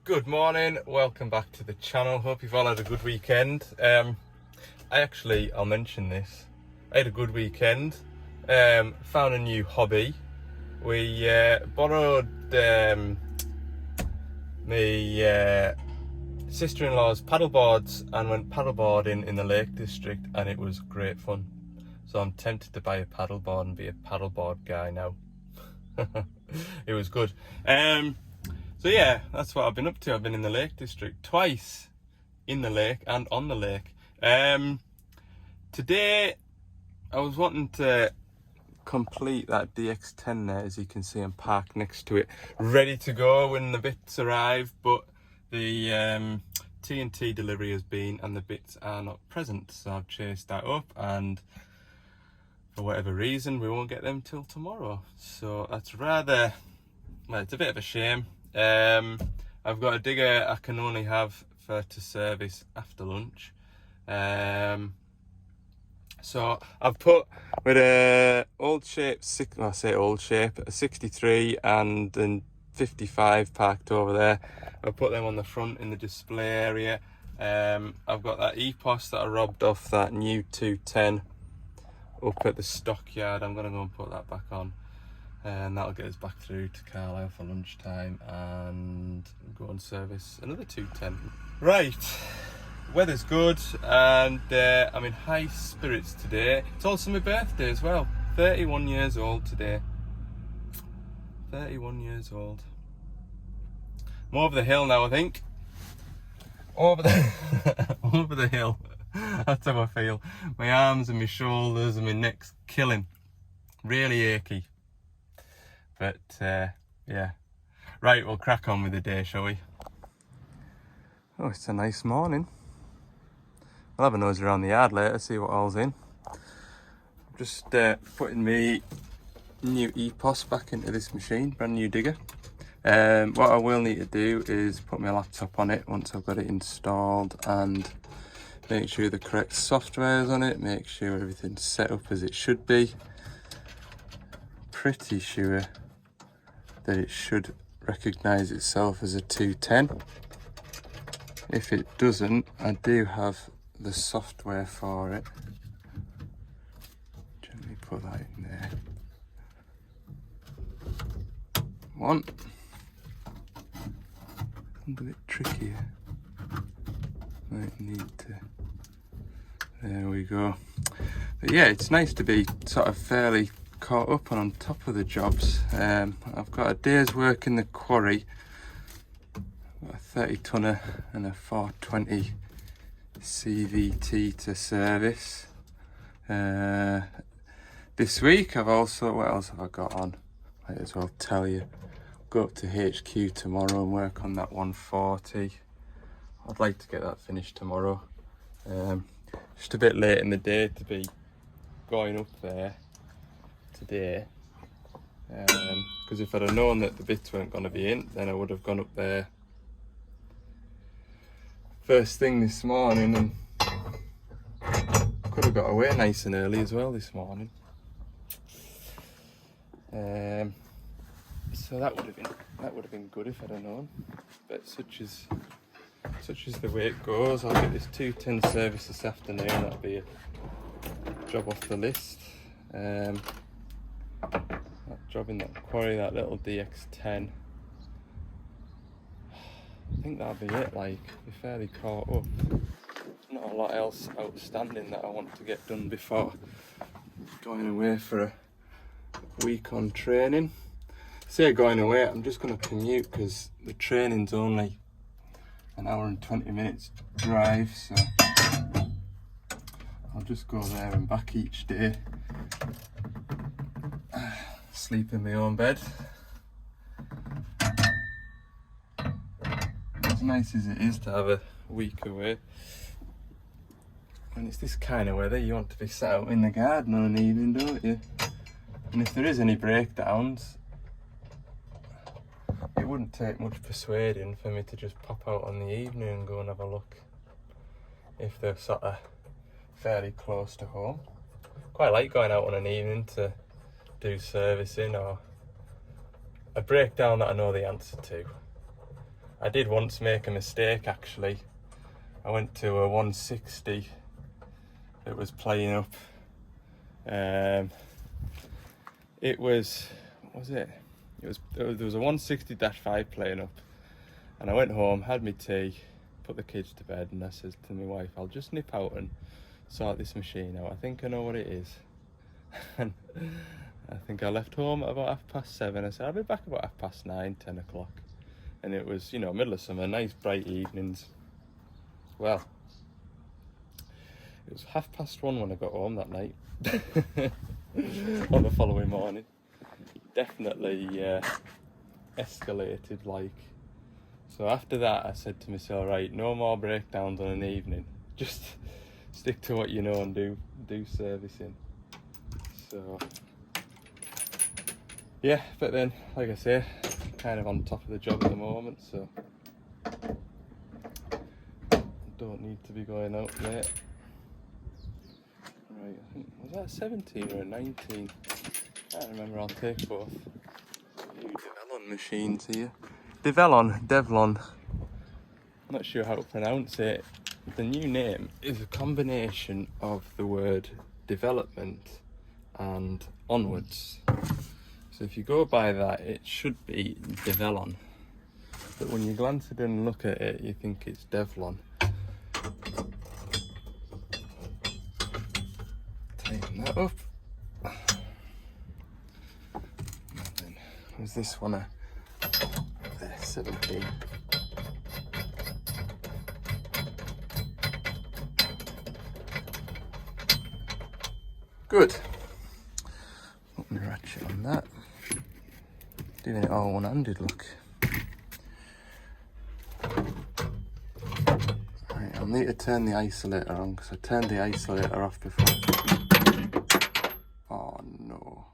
Good morning, welcome back to the channel. Hope you've all had a good weekend. I'll mention this. I had a good weekend. Found a new hobby. We borrowed my sister-in-law's paddleboards and went paddleboarding in the Lake District, and it was great fun. So I'm tempted to buy a paddleboard and be a paddleboard guy now. It was good. So yeah, that's what I've been up to. I've been in the Lake District twice, in the lake and on the lake. Today I was wanting to complete that DX10 there, as you can see I'm parked next to it, ready to go when the bits arrive, but the TNT delivery has been and the bits are not present, so I've chased that up, and for whatever reason we won't get them till tomorrow. So that's rather, well, it's a bit of a shame. I've got a digger I can only have to service after lunch. So I've put with a old shape, I say old shape, a 63 and a 55 parked over there. I've put them on the front in the display area. I've got that EPOS that I robbed off that new 210 up at the stockyard. I'm going to go and put that back on, and that'll get us back through to Carlisle for lunchtime and go and service another 210. Right, weather's good and I'm in high spirits today. It's also my birthday as well. 31 years old today. 31 years old. I'm over the hill now, I think. Over the hill. That's how I feel. My arms and my shoulders and my neck's killing. Really achy. But yeah, right, we'll crack on with the day, shall we? Oh, it's a nice morning. I'll have a nose around the yard later, see what all's in. I'm just putting my new EPOS back into this machine, brand new digger. What I will need to do is put my laptop on it once I've got it installed and make sure the correct software is on it, make sure everything's set up as it should be. Pretty sure that it should recognise itself as a 210. If it doesn't, I do have the software for it. Gently put that in there. One. A bit trickier. Might need to. There we go. But yeah, it's nice to be sort of fairly caught up and on top of the jobs. I've got a day's work in the quarry, got a 30 tonner and a 420 CVT to service. This week I've also, what else have I got on? Might as well tell you. Go up to HQ tomorrow and work on that 140. I'd like to get that finished tomorrow. Just a bit late in the day to be going up there today, because if I'd have known that the bits weren't going to be in, then I would have gone up there first thing this morning and could have got away nice and early as well this morning. So that would have been good if I'd have known, but such is the way it goes. I'll get this 210 service this afternoon. That'll be a job off the list. That job in that quarry, that little DX10, I think that'll be it. Like, be fairly caught up. Not a lot else outstanding that I want to get done before going away for a week on training. Say going away, I'm just going to commute because the training's only an hour and 20 minutes drive, so I'll just go there and back each day. Sleep in my own bed. As nice as it is to have a week away, when it's this kind of weather, you want to be sat out in the garden on an evening, don't you? And if there is any breakdowns, it wouldn't take much persuading for me to just pop out on the evening and go and have a look if they're sort of fairly close to home. Quite like going out on an evening to do servicing or a breakdown that I know the answer to. I did once make a mistake actually. I went to a 160 that was playing up. It was, what was it? There was a 160-5 playing up, and I went home, had my tea, put the kids to bed, and I said to my wife, I'll just nip out and sort this machine out. I think I know what it is. And I think I left home at about 7:30. I said I'll be back about 9:30, 10 o'clock. And it was, you know, middle of summer, nice bright evenings. Well, it was 1:30 when I got home that night. On the following morning. Definitely escalated, like. So after that I said to myself, right, no more breakdowns on an evening. Just stick to what you know and do servicing. So yeah, but then, like I say, kind of on top of the job at the moment, so don't need to be going out late. Right, I think, was that a 17 or a 19? I can't remember, I'll take both. New Devlon machines here. Devlon. I'm not sure how to pronounce it. The new name is a combination of the word development and onwards. So if you go by that, it should be Devlon. But when you glance at it and look at it, you think it's Devlon. Tighten that up. Then, was this one a 17? Good. Put my ratchet on that. Doing it all one-handed, look. Right, I'll need to turn the isolator on because I turned the isolator off before. Oh no.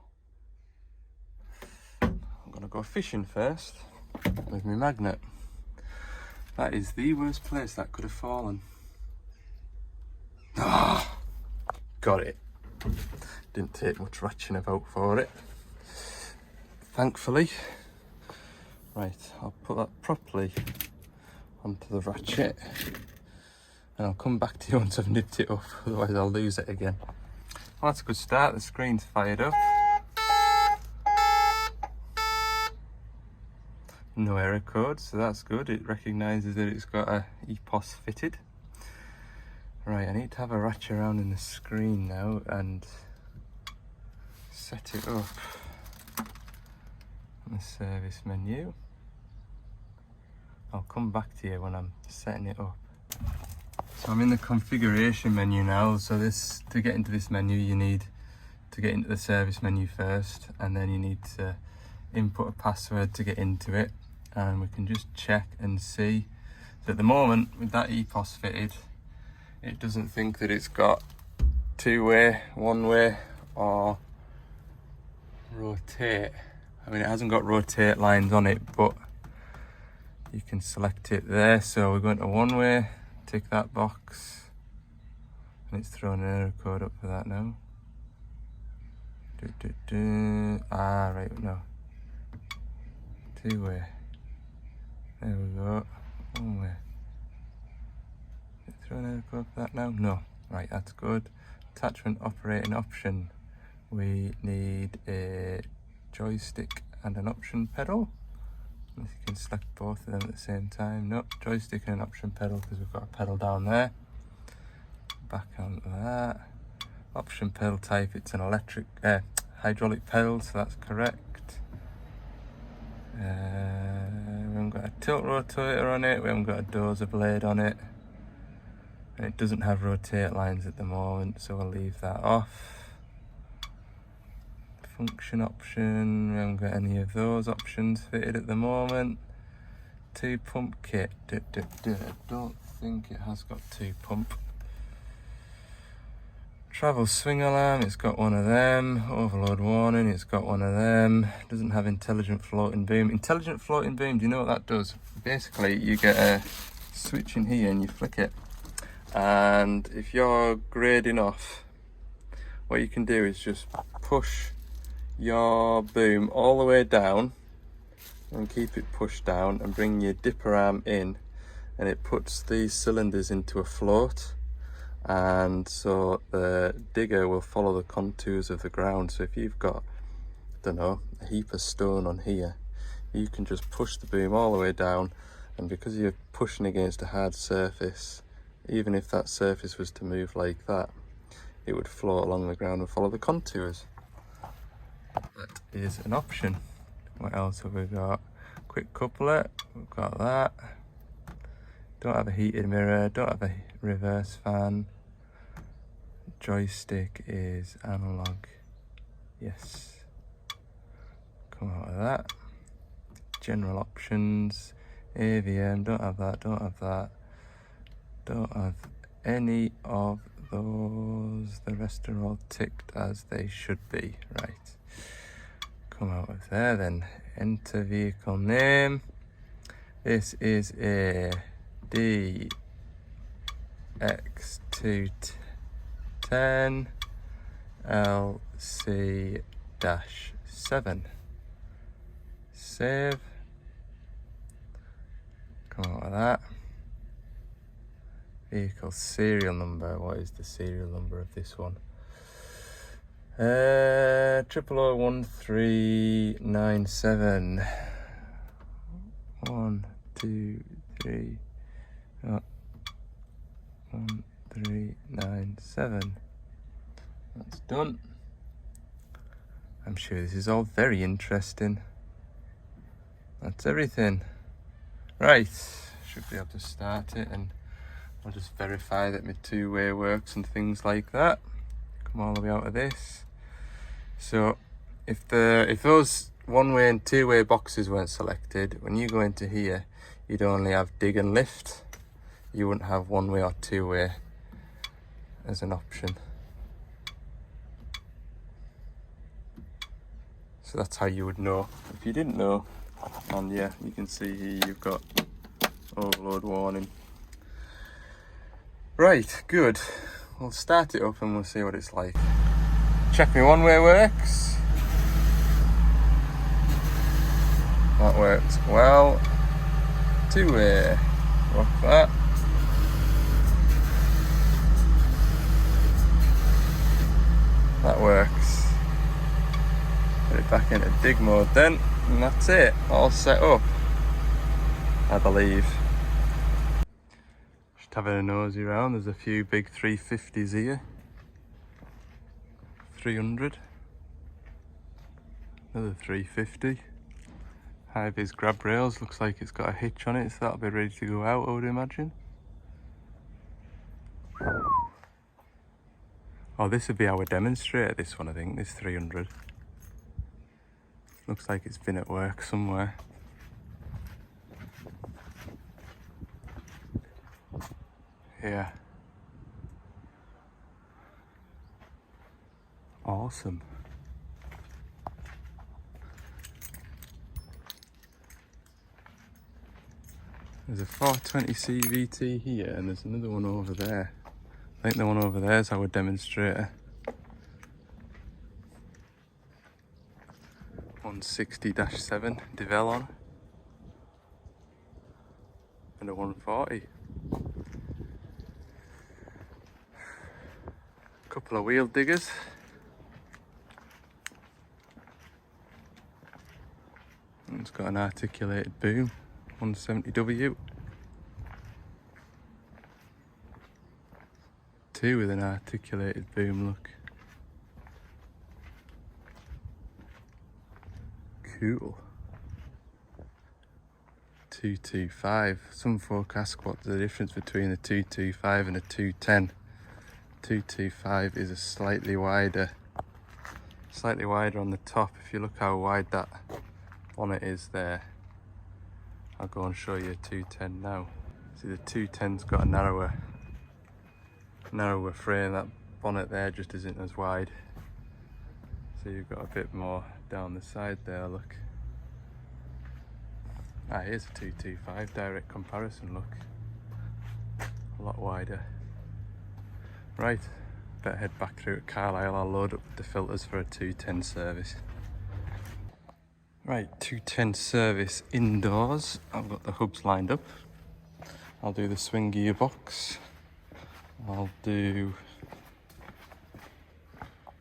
I'm gonna go fishing first with my magnet. That is the worst place that could have fallen. Ah, got it. Didn't take much ratcheting about for it, thankfully. Right, I'll put that properly onto the ratchet and I'll come back to you once I've nipped it up, otherwise I'll lose it again. Well, that's a good start. The screen's fired up. No error code, so that's good. It recognises that it's got a EPOS fitted. Right, I need to have a ratchet around in the screen now and set it up on the service menu. I'll come back to you when I'm setting it up. So I'm in the configuration menu now. So to get into this menu, you need to get into the service menu first, and then you need to input a password to get into it. And we can just check and see. So at the moment, with that EPOS fitted, it doesn't think that it's got two-way, one-way, or rotate. I mean, it hasn't got rotate lines on it, but you can select it there. So we're going to one-way, tick that box, and it's throwing an error code up for that now. Ah, right, no. Two-way. There we go. One-way. Throw an error code for that now? No. Right, that's good. Attachment operating option. We need a joystick and an option pedal. Unless you can select both of them at the same time. Nope, joystick and an option pedal because we've got a pedal down there. Back onto that. Option pedal type, it's an hydraulic pedal, so that's correct. We haven't got a tilt rotator on it, we haven't got a dozer blade on it. And it doesn't have rotate lines at the moment, so we'll leave that off. Function option, we haven't got any of those options fitted at the moment. 2-pump kit, I don't think it has got 2-pump. Travel swing alarm, it's got one of them. Overload warning, it's got one of them. Doesn't have intelligent floating boom. Intelligent floating boom, do you know what that does? Basically, you get a switch in here and you flick it. And if you're grading off, what you can do is just push your boom all the way down and keep it pushed down and bring your dipper arm in, and it puts these cylinders into a float, and so the digger will follow the contours of the ground. So if you've got, I don't know, a heap of stone on here, you can just push the boom all the way down, and because you're pushing against a hard surface, even if that surface was to move like that, it would float along the ground and follow the contours. That is an option. What else have we got? Quick coupler, we've got that. Don't have a heated mirror, don't have a reverse fan. Joystick is analog. Yes. Come out of that. General options, AVM, don't have that, don't have that. Don't have any of those. The rest are all ticked as they should be. Right. Come out of there then. Enter vehicle name. This is a DX350-7 LC-7. Save. Come out of that. Vehicle serial number. What is the serial number of this one? 001397. 1, 2, 3. 1397. That's done. I'm sure this is all very interesting. That's everything. Right, should be able to start it, and I'll just verify that my two-way works and things like that. Come all the way out of this. So if those one-way and two-way boxes weren't selected, when you go into here, you'd only have dig and lift. You wouldn't have one-way or two-way as an option. So that's how you would know if you didn't know. And yeah, you can see here you've got overload warning. Right, good. We'll start it up and we'll see what it's like. Check me one-way works. That works well. Two-way, rock that. That works. Put it back into dig mode then, and that's it, all set up, I believe. Just having a nosy around, there's a few big 350s here. 300. Another 350. High-vis grab rails, looks like it's got a hitch on it, so that'll be ready to go out, I would imagine. Oh, this would be our demonstrator, this one, I think, this 300. Looks like it's been at work somewhere. Yeah. Awesome. There's a 420 CVT here, and there's another one over there. I think the one over there is our demonstrator. 160-7 Develon. And a 140. Couple of wheel diggers. And it's got an articulated boom. 170W. Two with an articulated boom, look. Cool. 225. Some folk ask what's the difference between a 225 and a 210. 225 is a slightly wider on the top. If you look how wide that bonnet is there, I'll go and show you a 210 now. See, the 210's got a narrower frame. That bonnet there just isn't as wide. So you've got a bit more down the side there, look. Ah, here's a 225, direct comparison, look. A lot wider. Right, better head back through to Carlisle. I'll load up the filters for a 210 service. Right, 210 service indoors. I've got the hubs lined up. I'll do the swing gearbox. I'll do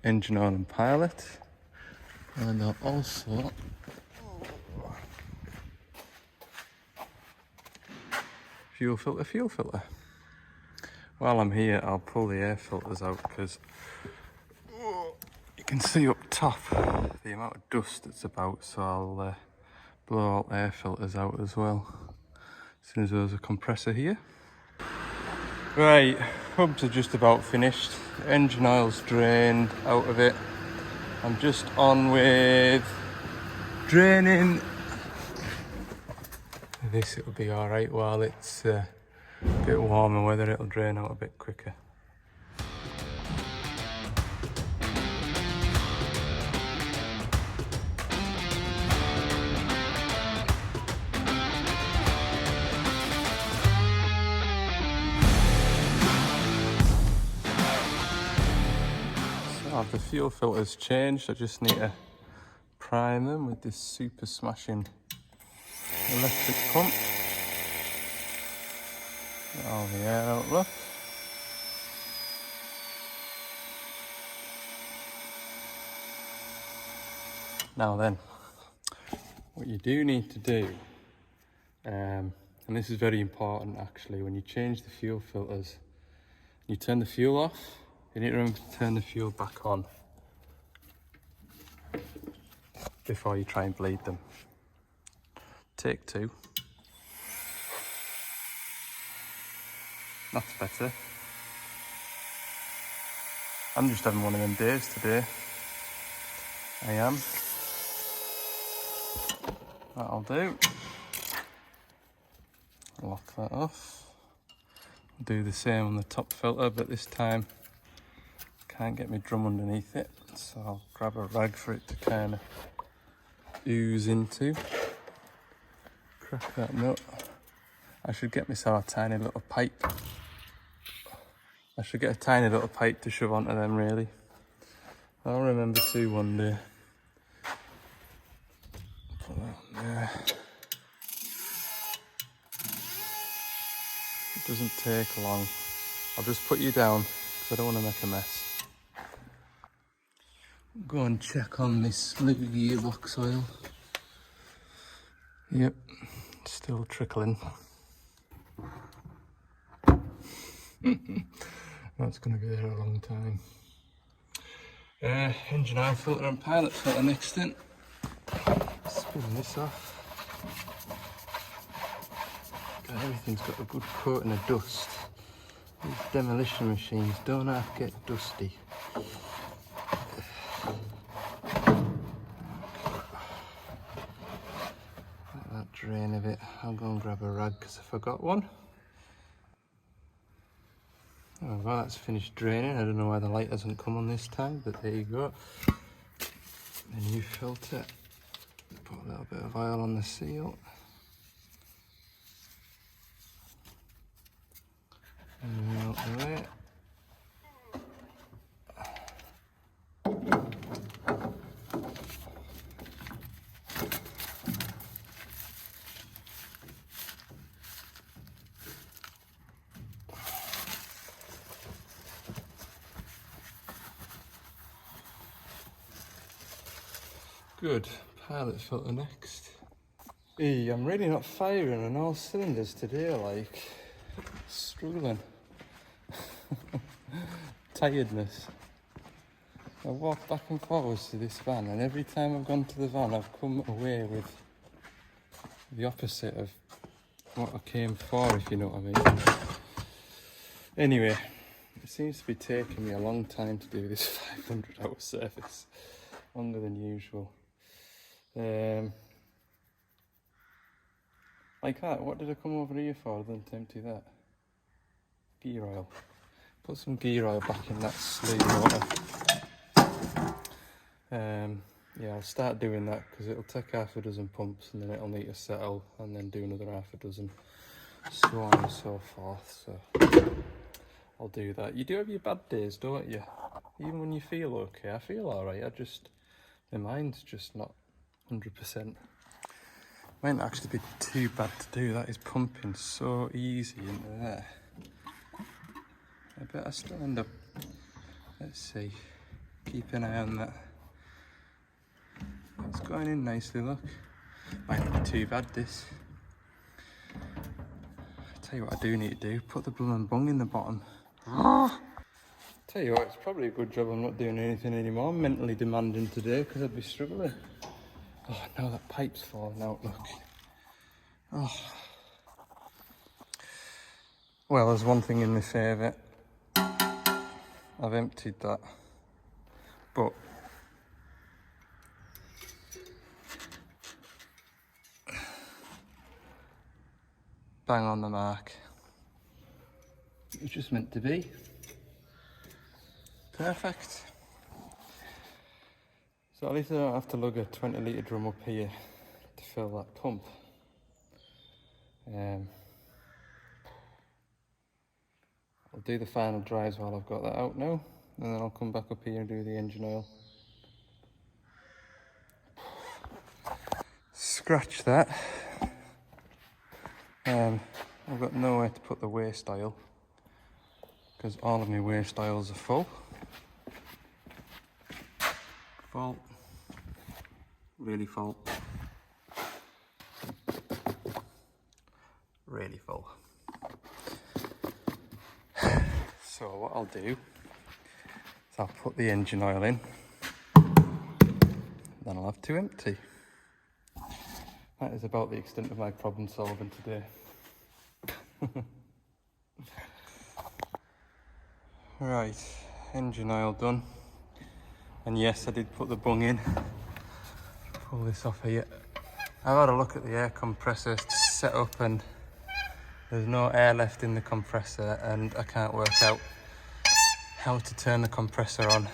engine oil and pilot. And I'll also fuel filter. While I'm here, I'll pull the air filters out because you can see up top the amount of dust that's about, so I'll blow all air filters out as well as soon as there's a compressor here. Right, hubs are just about finished. Engine oil's drained out of it. I'm just on with draining this. It'll be alright while it's a bit warmer weather, it'll drain out a bit quicker. So the fuel filter's changed, I just need to prime them with this super smashing electric pump. Get all the air out, look. Now then, what you do need to do, and this is very important actually, when you change the fuel filters, you turn the fuel off, you need to remember to turn the fuel back on before you try and bleed them. Take two. That's better. I'm just having one of them days today. I am. That'll do. Lock that off. Do the same on the top filter, but this time can't get my drum underneath it, so I'll grab a rag for it to kind of ooze into. Crack that nut. I should get myself a tiny little pipe. I should get a tiny little pipe to shove onto them, really. I'll remember to one day. Put that on there. It doesn't take long. I'll just put you down because I don't want to make a mess. Go and check on this little gearbox oil. Yep, still trickling. That's going to be there a long time. Engine oil filter and pilot filter next in. Spin this off. God, everything's got a good coating of dust. These demolition machines don't have to get dusty. Let that drain a bit. I'll go and grab a rag because I forgot one. Oh, well, that's finished draining. I don't know why the light hasn't come on this time, but there you go. The new filter. Put a little bit of oil on the seal. And out the way. Good. Pilot filter next. Hey, I'm really not firing on all cylinders today, like. Struggling. Tiredness. I walk back and forwards to this van, and every time I've gone to the van, I've come away with the opposite of what I came for, if you know what I mean. Anyway, it seems to be taking me a long time to do this 500-hour service. Longer than usual. Like that, what did I come over here for other than to empty that? Gear oil. Put some gear oil back in that sleeve water. Yeah, I'll start doing that because it'll take half a dozen pumps and then it'll need to settle and then do another half a dozen, so on and so forth. So I'll do that. You do have your bad days, don't you? Even when you feel okay. I feel alright, my mind's just not 100%. Might not actually be too bad to do. That is pumping so easy into there. I bet I still end up, let's see, keep an eye on that. It's going in nicely, look. Might not be too bad, this. I'll tell you what I do need to do, put the blooming bung in the bottom. Tell you what, it's probably a good job I'm not doing anything anymore mentally demanding today, because I'd be struggling. Oh, now that pipe's falling out, look. Oh. Well, there's one thing in my favour. I've emptied that, but bang on the mark. It was just meant to be. Perfect. So at least I don't have to lug a 20 litre drum up here to fill that pump. I'll do the final dries while I've got that out now, and then I'll come back up here and do the engine oil. Scratch that. I've got nowhere to put the waste oil because all of my waste oils are full. Full. Really full. Really full. So what I'll do is I'll put the engine oil in, then I'll have to empty. That is about the extent of my problem solving today. Right, engine oil done. And yes, I did put the bung in. Pull this off here. I've had a look at the air compressor set up and there's no air left in the compressor and I can't work out how to turn the compressor on.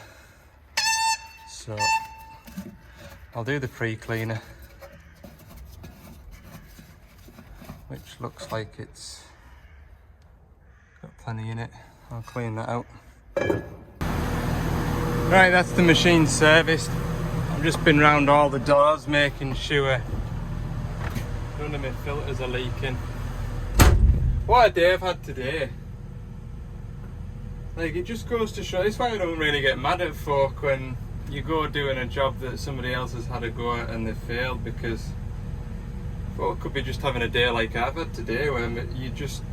So I'll do the pre-cleaner, which looks like it's got plenty in it. I'll clean that out. Right, that's the machine serviced. I've just been round all the doors making sure none of my filters are leaking. What a day I've had today. Like, it just goes to show, it's why I don't really get mad at folk when you go doing a job that somebody else has had a go at and they failed, because folk could be just having a day like I've had today where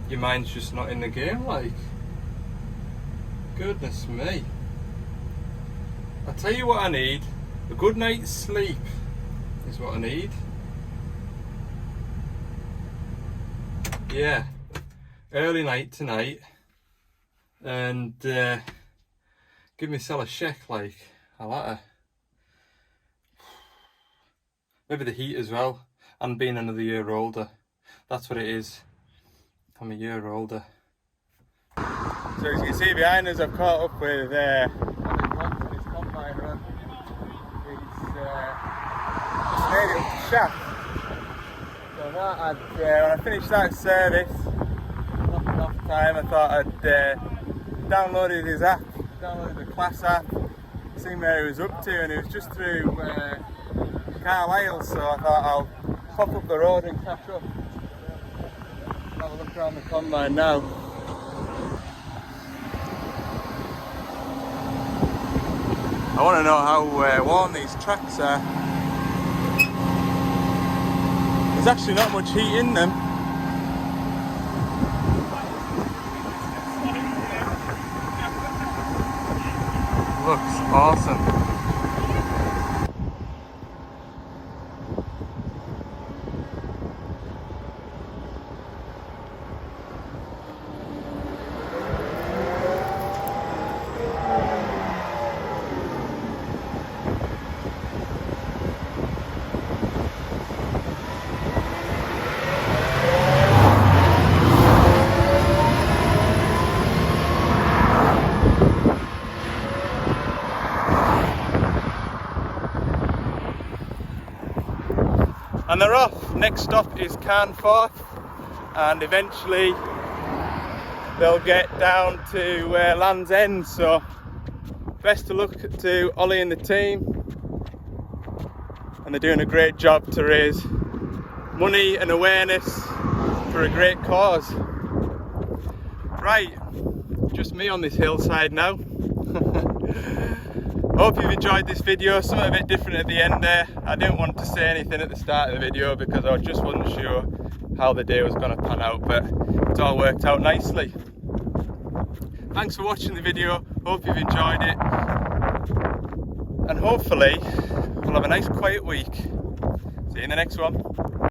your mind's just not in the game, like. Goodness me. I'll tell you what I need. A good night's sleep is what I need. Yeah. Early night tonight. And give myself a check, like, I like her. Maybe the heat as well, and being another year older. That's what it is. I'm a year older. So as you can see behind us, I've caught up with this combine run. It's just made it up to shaft. So that when I finished that service, nothing off time, I thought I'd downloaded his app, downloaded the class app, seen where he was up to, and it was just through Carlisle, so I thought I'll pop up the road and catch up. Have a look around the combine now. I want to know how warm these tracks are. There's actually not much heat in them. Looks awesome. And they're off. Next stop is Carnforth, and eventually they'll get down to Land's End. So best of luck to Ollie and the team, and they're doing a great job to raise money and awareness for a great cause. Right, just me on this hillside now. Hope you've enjoyed this video. Something a bit different at the end there. I didn't want to say anything at the start of the video because I just wasn't sure how the day was going to pan out, but it's all worked out nicely. Thanks for watching the video. Hope you've enjoyed it, and hopefully we'll have a nice quiet week. See you in the next one.